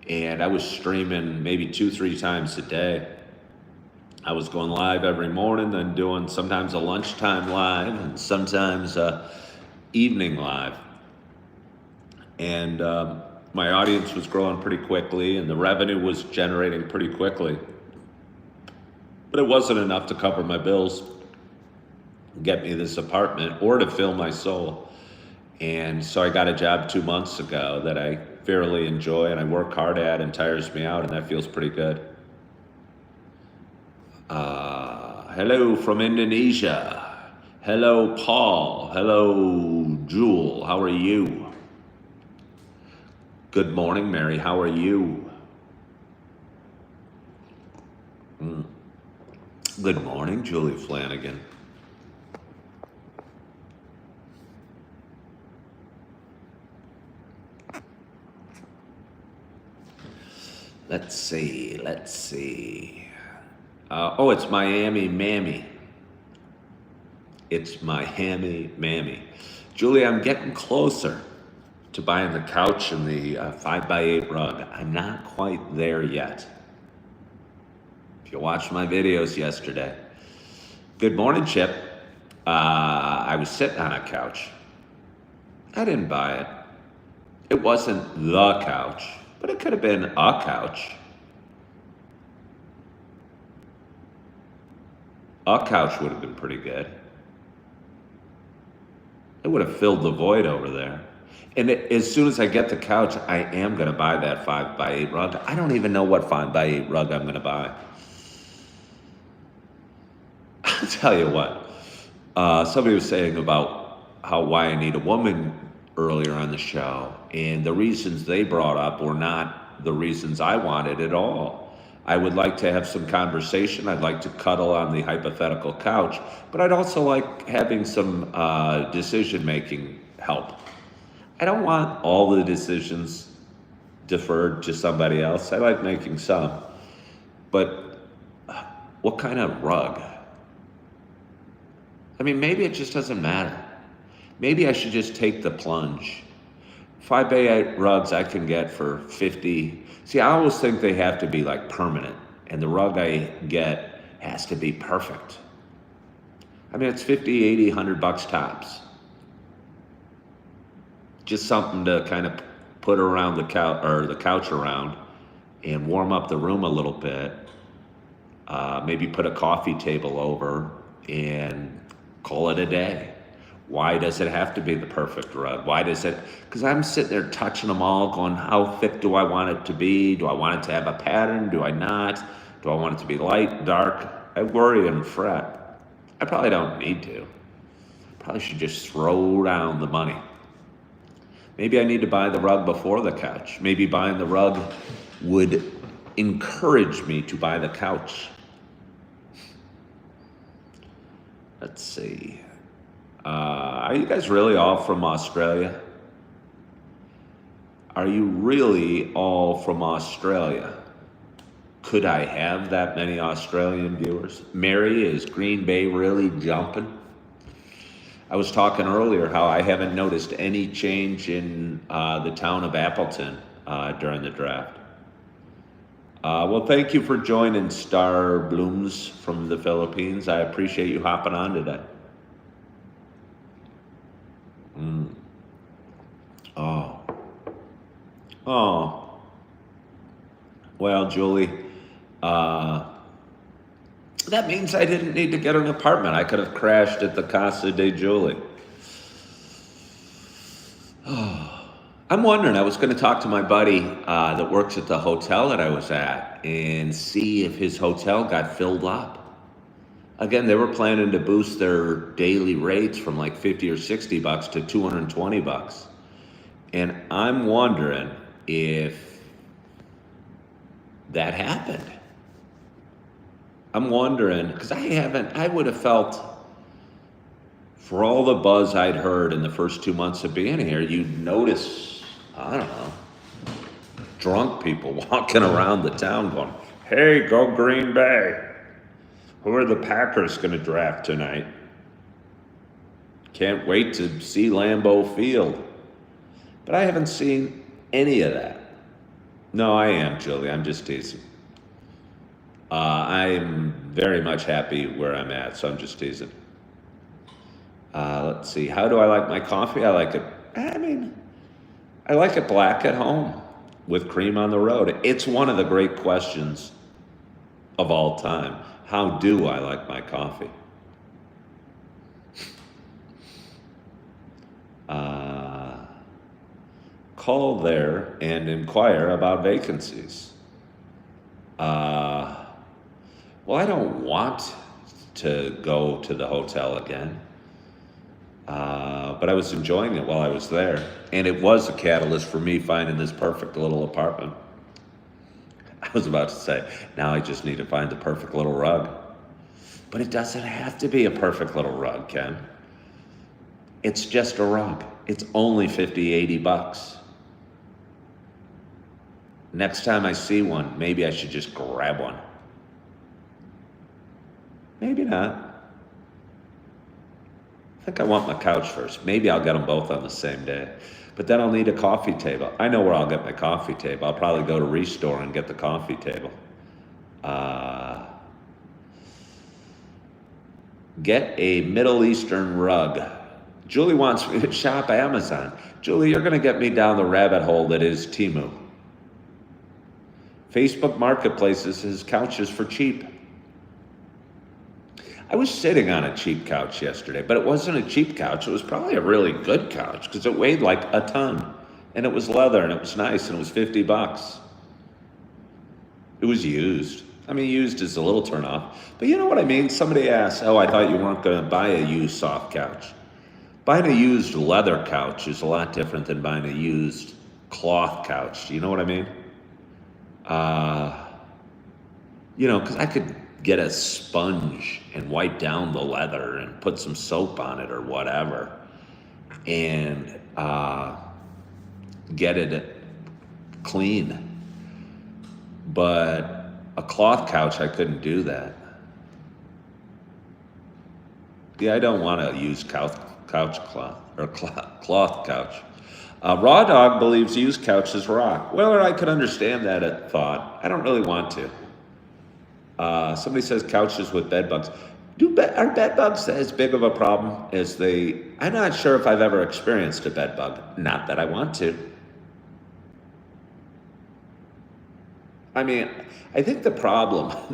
And I was streaming maybe 2-3 times a day. I was going live every morning, then doing sometimes a lunchtime live and sometimes evening live. And my audience was growing pretty quickly, and the revenue was generating pretty quickly. But it wasn't enough to cover my bills, get me this apartment, or to fill my soul. And so I got a job 2 months ago that I fairly enjoy and I work hard at and tires me out, and that feels pretty good. Hello from Indonesia. Hello, Paul. Hello, Jewel. How are you? Good morning, Mary. How are you? Good morning, Julie Flanagan. Let's see. Oh, it's Miami Mammy. It's Miami Mammy. Julie, I'm getting closer to buying the couch and the 5x8 rug. I'm not quite there yet. If you watched my videos yesterday. Good morning, Chip. I was sitting on a couch. I didn't buy it. It wasn't the couch, but it could have been a couch. A couch would have been pretty good. It would have filled the void over there. And as soon as I get the couch, I am going to buy that 5x8 rug. I don't even know what 5x8 rug I'm going to buy. I'll tell you what. Somebody was saying about why I need a woman earlier on the show, and the reasons they brought up were not the reasons I wanted at all. I would like to have some conversation. I'd like to cuddle on the hypothetical couch, but I'd also like having some decision-making help. I don't want all the decisions deferred to somebody else. I like making some. But what kind of rug? I mean, maybe it just doesn't matter. Maybe I should just take the plunge. 5x8 rugs I can get for 50. See, I always think they have to be like permanent, and the rug I get has to be perfect. I mean, it's 50, 80, 100 bucks tops. Just something to kind of put around the couch, or the couch around, and warm up the room a little bit. Maybe put a coffee table over and call it a day. Why does it have to be the perfect rug? Why does it? Because I'm sitting there touching them all, going, how thick do I want it to be? Do I want it to have a pattern? Do I not? Do I want it to be light, dark? I worry and fret. I probably don't need to. Probably should just throw down the money. Maybe I need to buy the rug before the couch. Maybe buying the rug would encourage me to buy the couch. Let's see. Are you guys really all from Australia? Are you really all from Australia? Could I have that many Australian viewers? Mary, is Green Bay really jumping? I was talking earlier how I haven't noticed any change in the town of Appleton during the draft. Well, thank you for joining Star Blooms from the Philippines. I appreciate you hopping on today. Oh. Well, Julie, that means I didn't need to get an apartment. I could have crashed at the Casa de Julie. I'm wondering, I was going to talk to my buddy that works at the hotel that I was at and see if his hotel got filled up. Again, they were planning to boost their daily rates from like 50 or 60 bucks to 220 bucks. And I'm wondering if that happened. I'm wondering, because I would have felt, for all the buzz I'd heard in the first 2 months of being here, you'd notice, I don't know, drunk people walking around the town going, hey, go Green Bay. Who are the Packers going to draft tonight? Can't wait to see Lambeau Field. But I haven't seen any of that. No, I am, Julie. I'm just teasing. I'm very much happy where I'm at, so I'm just teasing. Let's see. How do I like my coffee? I like it black at home with cream on the road. It's one of the great questions of all time. How do I like my coffee? Call there and inquire about vacancies. Well, I don't want to go to the hotel again. But I was enjoying it while I was there. And it was a catalyst for me finding this perfect little apartment. I was about to say, now I just need to find the perfect little rug. But it doesn't have to be a perfect little rug, Ken. It's just a rug. It's only 50, 80 bucks. Next time I see one, maybe I should just grab one. Maybe not. I think I want my couch first. Maybe I'll get them both on the same day. But then I'll need a coffee table. I know where I'll get my coffee table. I'll probably go to Restore and get the coffee table. Get a Middle Eastern rug. Julie wants me to shop Amazon. Julie, you're going to get me down the rabbit hole that is Temu. Facebook Marketplaces has couches for cheap. I was sitting on a cheap couch yesterday, but it wasn't a cheap couch. It was probably a really good couch because it weighed like a ton. And it was leather and it was nice and it was 50 bucks. It was used. I mean, used is a little turnoff. But you know what I mean? Somebody asked, oh, I thought you weren't going to buy a used soft couch. Buying a used leather couch is a lot different than buying a used cloth couch. Do you know what I mean? Because I could get a sponge and wipe down the leather and put some soap on it or whatever and get it clean. But a cloth couch, I couldn't do that. Yeah, I don't want to use couch cloth or cloth couch. Raw Dog believes used couches rock. Well, I could understand that thought. I don't really want to. Somebody says couches with bed bugs. Are bed bugs as big of a problem as they? I'm not sure if I've ever experienced a bed bug. Not that I want to. I mean, I think the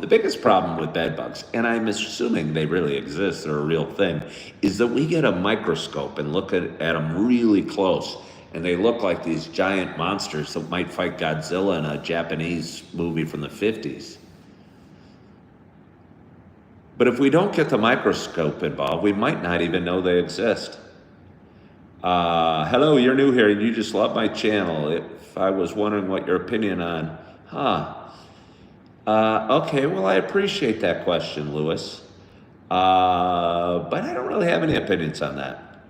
biggest problem with bed bugs, and I'm assuming they really exist, they're a real thing, is that we get a microscope and look at them really close, and they look like these giant monsters that might fight Godzilla in a Japanese movie from the 50s. But if we don't get the microscope involved, we might not even know they exist. Hello, you're new here and you just love my channel. If I was wondering what your opinion on, okay, well, I appreciate that question, Lewis. But I don't really have any opinions on that.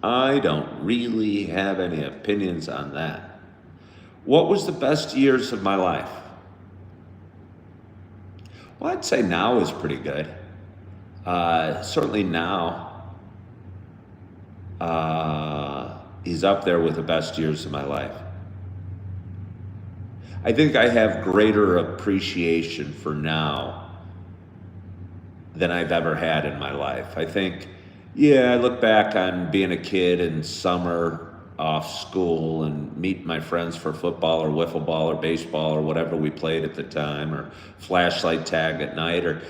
I don't really have any opinions on that. What was the best years of my life? Well, I'd say now is pretty good. Certainly now is up there with the best years of my life. I think I have greater appreciation for now than I've ever had in my life. I think, I look back on being a kid in summer off school and meet my friends for football or wiffle ball or baseball or whatever we played at the time, or flashlight tag at night, or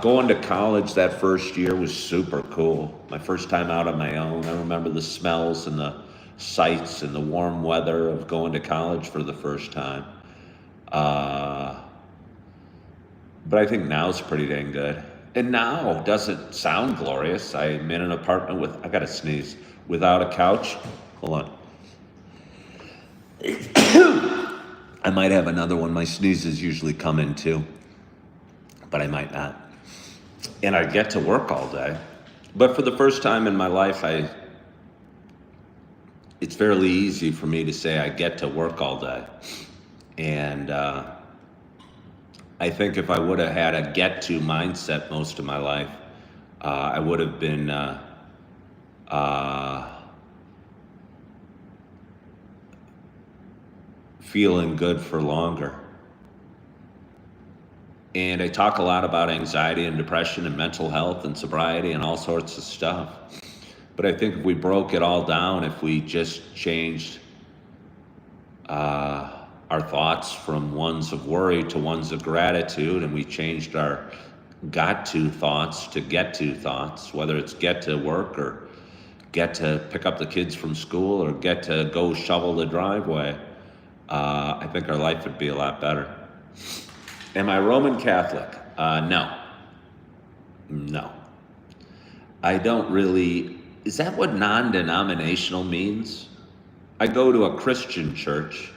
going to college that first year was super cool. My first time out on my own. I remember the smells and the sights and the warm weather of going to college for the first time. But I think now's pretty dang good. And now doesn't sound glorious. I'm in an apartment I gotta sneeze, without a couch. Hold on. I might have another one. My sneezes usually come in too, but I might not. And I get to work all day. But for the first time in my life, it's fairly easy for me to say I get to work all day. And I think if I would have had a get-to mindset most of my life, I would have been feeling good for longer. And I talk a lot about anxiety and depression and mental health and sobriety and all sorts of stuff. But I think if we broke it all down, if we just changed our thoughts from ones of worry to ones of gratitude, and we changed our got to thoughts to get to thoughts, whether it's get to work or get to pick up the kids from school or get to go shovel the driveway, I think our life would be a lot better. Am I Roman Catholic? No. I don't really. Is that what non-denominational means? I go to a Christian church.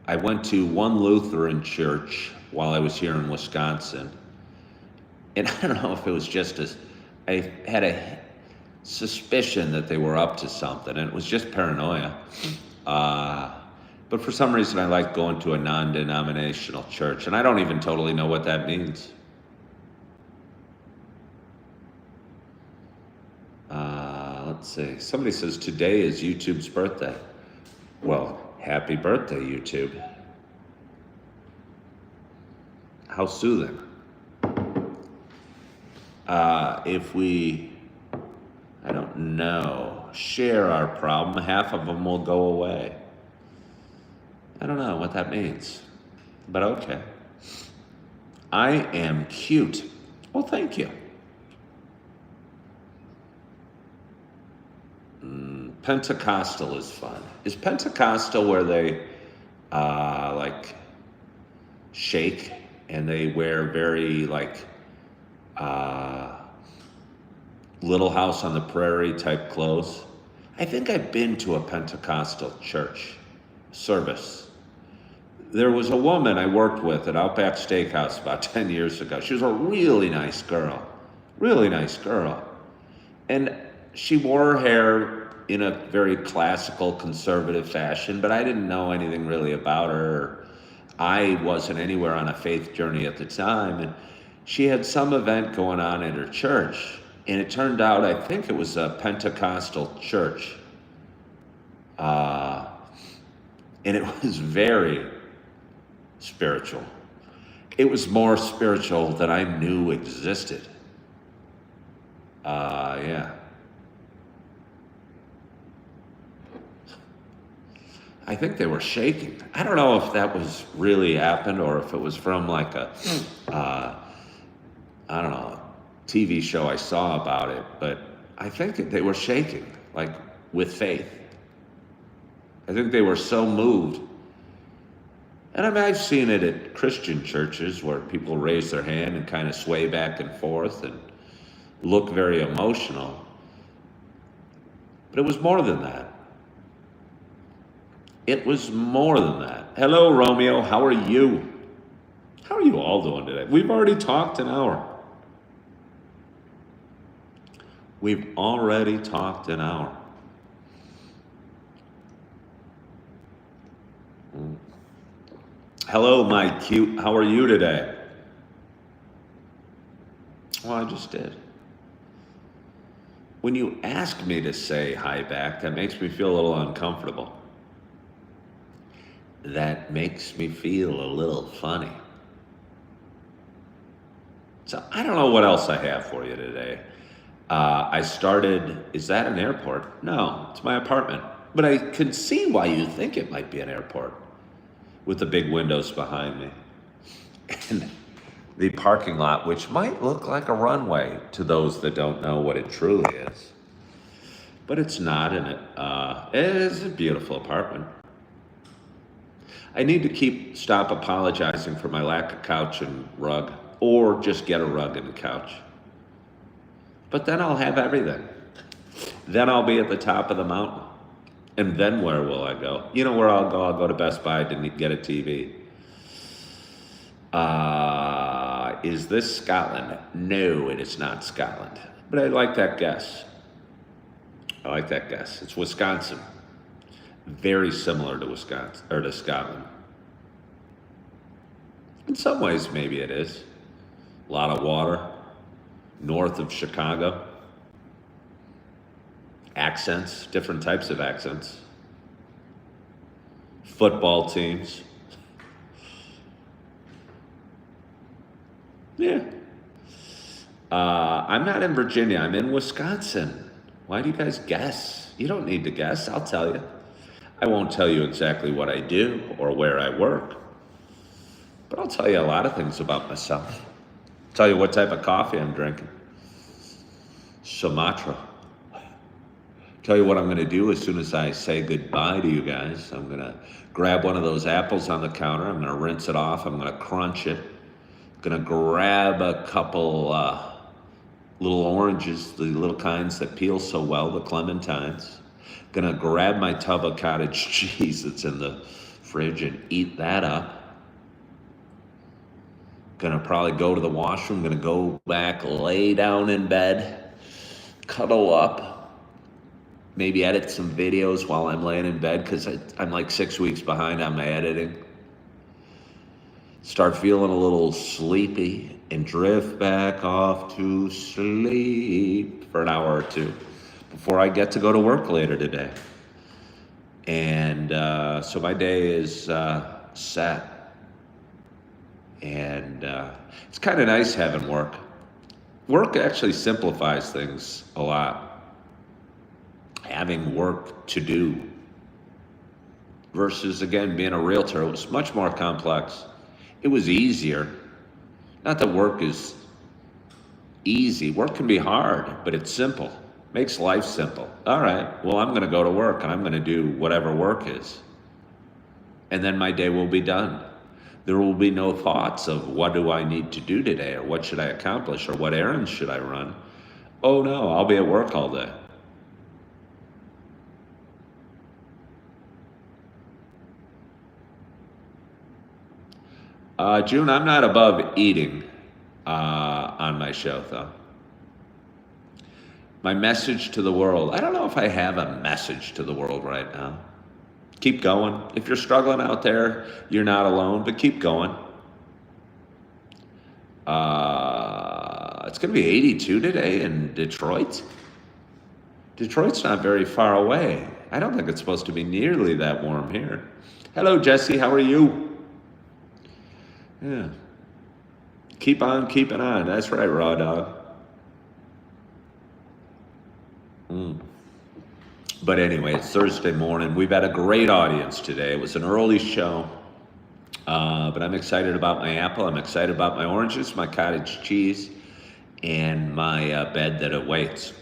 I went to one Lutheran church while I was here in Wisconsin. And I don't know if it was just I had a suspicion that they were up to something, and it was just paranoia. But for some reason, I like going to a non-denominational church, and I don't even totally know what that means. Let's see. Somebody says today is YouTube's birthday. Well, happy birthday, YouTube. How soothing. If we, I don't know, share our problem, half of them will go away. I don't know what that means, but okay. I am cute. Well, thank you. Pentecostal is fun. Is Pentecostal where they like shake and they wear very like Little House on the Prairie type clothes? I think I've been to a Pentecostal church service. there was a woman I worked with at Outback Steakhouse about 10 years ago. She was a really nice girl, really nice girl. And she wore her hair in a very classical, conservative fashion, but I didn't know anything really about her. I wasn't anywhere on a faith journey at the time. And she had some event going on at her church. And it turned out, I think it was a Pentecostal church. And it was very spiritual. It was more spiritual than I knew existed. Yeah. I think they were shaking. I don't know if that was really happened or if it was from like a, I don't know, TV show I saw about it, but I think they were shaking, like with faith. I think they were so moved. And I mean, I've seen it at Christian churches where people raise their hand and kind of sway back and forth and look very emotional. But it was more than that. It was more than that. Hello, Romeo. How are you? How are you all doing today? We've already talked an hour. We've already talked an hour. Hello, my cute. How are you today? Well, I just did. When you ask me to say hi back, that makes me feel a little uncomfortable. That makes me feel a little funny. So I don't know what else I have for you today. I started, is that an airport? No, it's my apartment. But I can see why you think it might be an airport with the big windows behind me. And the parking lot, which might look like a runway to those that don't know what it truly is. But it's not, and it is a beautiful apartment. I need to stop apologizing for my lack of couch and rug, or just get a rug and a couch. But then I'll have everything. Then I'll be at the top of the mountain. And then where will I go? You know where I'll go? I'll go to Best Buy to get a TV. Is this Scotland? No, it is not Scotland. But I like that guess. I like that guess. It's Wisconsin. Very similar to Wisconsin or to Scotland. In some ways, maybe it is. A lot of water. North of Chicago. Accents, different types of accents. Football teams. Yeah. I'm not in Virginia. I'm in Wisconsin. Why do you guys guess? You don't need to guess. I'll tell you. I won't tell you exactly what I do or where I work. But I'll tell you a lot of things about myself. Tell you what type of coffee I'm drinking. Sumatra. Tell you what I'm going to do as soon as I say goodbye to you guys. I'm going to grab one of those apples on the counter. I'm going to rinse it off. I'm going to crunch it. I'm going to grab a couple little oranges, the little kinds that peel so well, the clementines. I'm going to grab my tub of cottage cheese that's in the fridge and eat that up. Gonna probably go to the washroom, gonna go back, lay down in bed, cuddle up, maybe edit some videos while I'm laying in bed because I'm like 6 weeks behind on my editing. Start feeling a little sleepy and drift back off to sleep for an hour or two before I get to go to work later today. And so my day is set. And it's kind of nice having work. Work actually simplifies things a lot. Having work to do versus, again, being a realtor, it was much more complex. It was easier. Not that work is easy. Work can be hard, but it's simple. Makes life simple. All right, well, I'm going to go to work and I'm going to do whatever work is. And then my day will be done. There will be no thoughts of what do I need to do today or what should I accomplish or what errands should I run. Oh no, I'll be at work all day. June, I'm not above eating on my show, though. My message to the world. I don't know if I have a message to the world right now. Keep going. If you're struggling out there, you're not alone, but keep going. It's going to be 82 today in Detroit. Detroit's not very far away. I don't think it's supposed to be nearly that warm here. Hello, Jesse. How are you? Yeah. Keep on keeping on. That's right, Raw Dog. But anyway, it's Thursday morning. We've had a great audience today. It was an early show. But I'm excited about my apple. I'm excited about my oranges, my cottage cheese, and my bed that awaits.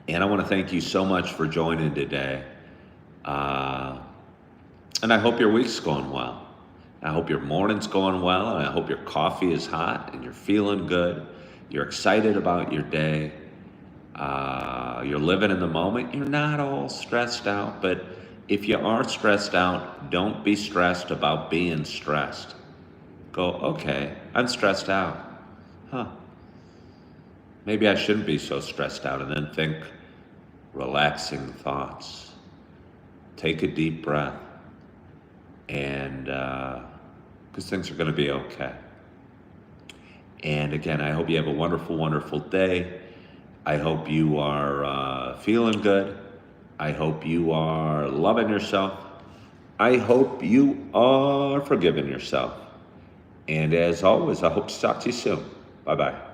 And I want to thank you so much for joining today. And I hope your week's going well. I hope your morning's going well. And I hope your coffee is hot and you're feeling good. You're excited about your day. You're living in the moment. You're not all stressed out. But if you are stressed out, don't be stressed about being stressed. Go, okay, I'm stressed out. Maybe I shouldn't be so stressed out. And then think relaxing thoughts. Take a deep breath. And because things are going to be okay. And again, I hope you have a wonderful, wonderful day. I hope you are feeling good. I hope you are loving yourself. I hope you are forgiving yourself. And as always, I hope to talk to you soon. Bye-bye.